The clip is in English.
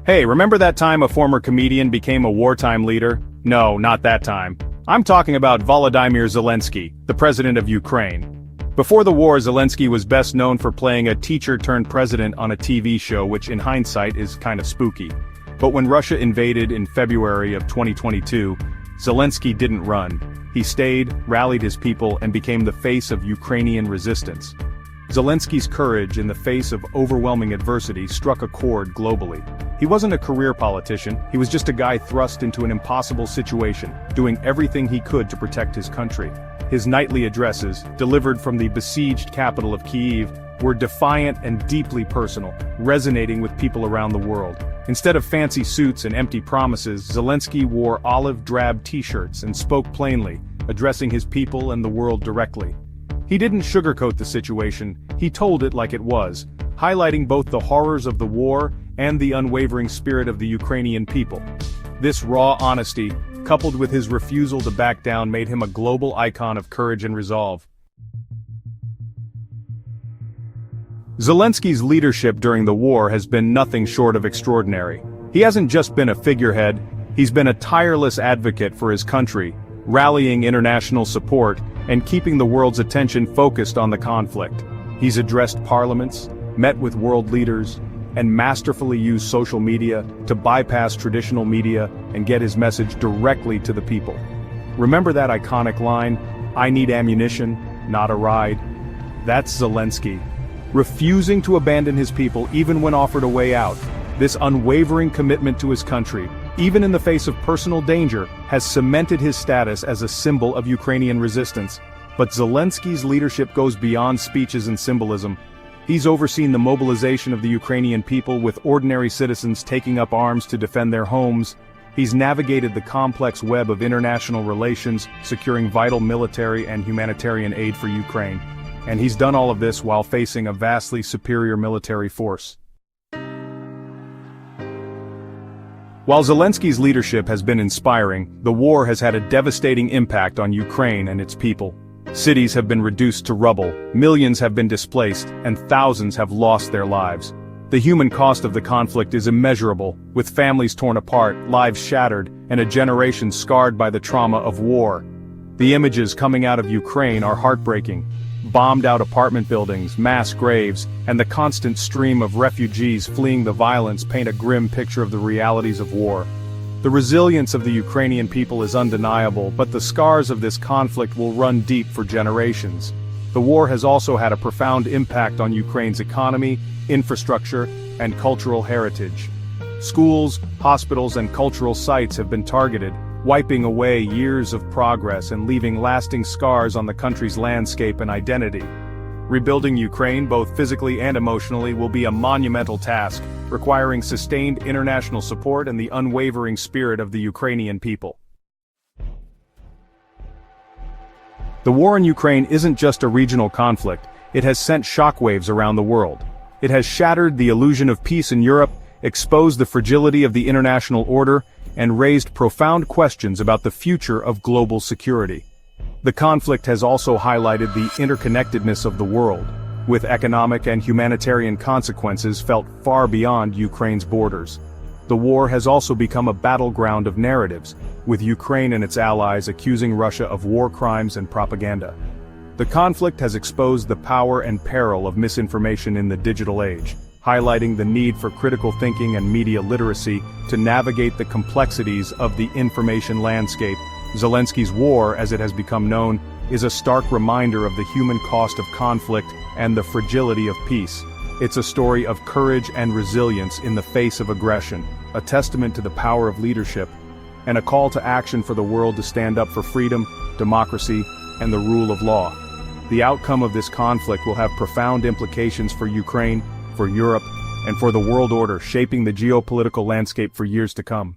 Hey, remember that time a former comedian became a wartime leader? No, not that time. I'm talking about Volodymyr Zelensky, the president of Ukraine. Before the war, Zelensky was best known for playing a teacher-turned-president on a TV show, which in hindsight is kind of spooky. But when Russia invaded in February of 2022, Zelensky didn't run. He stayed, rallied his people, and became the face of Ukrainian resistance. Zelensky's courage in the face of overwhelming adversity struck a chord globally. He wasn't a career politician, he was just a guy thrust into an impossible situation, doing everything he could to protect his country. His nightly addresses, delivered from the besieged capital of Kyiv, were defiant and deeply personal, resonating with people around the world. Instead of fancy suits and empty promises, Zelensky wore olive-drab t-shirts and spoke plainly, addressing his people and the world directly. He didn't sugarcoat the situation, he told it like it was, highlighting both the horrors of the war and the unwavering spirit of the Ukrainian people. This raw honesty, coupled with his refusal to back down, made him a global icon of courage and resolve. Zelensky's leadership during the war has been nothing short of extraordinary. He hasn't just been a figurehead, he's been a tireless advocate for his country, rallying international support and keeping the world's attention focused on the conflict. He's addressed parliaments, met with world leaders, and masterfully used social media to bypass traditional media and get his message directly to the people. Remember that iconic line, "I need ammunition, not a ride"? That's Zelensky. Refusing to abandon his people even when offered a way out. This unwavering commitment to his country, even in the face of personal danger, has cemented his status as a symbol of Ukrainian resistance. But Zelensky's leadership goes beyond speeches and symbolism. He's overseen the mobilization of the Ukrainian people, with ordinary citizens taking up arms to defend their homes. He's navigated the complex web of international relations, securing vital military and humanitarian aid for Ukraine. And he's done all of this while facing a vastly superior military force. While Zelensky's leadership has been inspiring, the war has had a devastating impact on Ukraine and its people. Cities have been reduced to rubble, millions have been displaced, and thousands have lost their lives. The human cost of the conflict is immeasurable, with families torn apart, lives shattered, and a generation scarred by the trauma of war. The images coming out of Ukraine are heartbreaking. Bombed-out apartment buildings, mass graves, and the constant stream of refugees fleeing the violence paint a grim picture of the realities of war. The resilience of the Ukrainian people is undeniable, but the scars of this conflict will run deep for generations. The war has also had a profound impact on Ukraine's economy, infrastructure, and cultural heritage. Schools, hospitals, and cultural sites have been targeted, wiping away years of progress and leaving lasting scars on the country's landscape and identity. Rebuilding Ukraine, both physically and emotionally, will be a monumental task, requiring sustained international support and the unwavering spirit of the Ukrainian people. The war in Ukraine isn't just a regional conflict, it has sent shockwaves around the world. It has shattered the illusion of peace in Europe, exposed the fragility of the international order, and raised profound questions about the future of global security. The conflict has also highlighted the interconnectedness of the world, with economic and humanitarian consequences felt far beyond Ukraine's borders. The war has also become a battleground of narratives, with Ukraine and its allies accusing Russia of war crimes and propaganda. The conflict has exposed the power and peril of misinformation in the digital age, highlighting the need for critical thinking and media literacy to navigate the complexities of the information landscape. Zelensky's war, as it has become known, is a stark reminder of the human cost of conflict and the fragility of peace. It's a story of courage and resilience in the face of aggression, a testament to the power of leadership, and a call to action for the world to stand up for freedom, democracy, and the rule of law. The outcome of this conflict will have profound implications for Ukraine, for Europe, and for the world order, shaping the geopolitical landscape for years to come.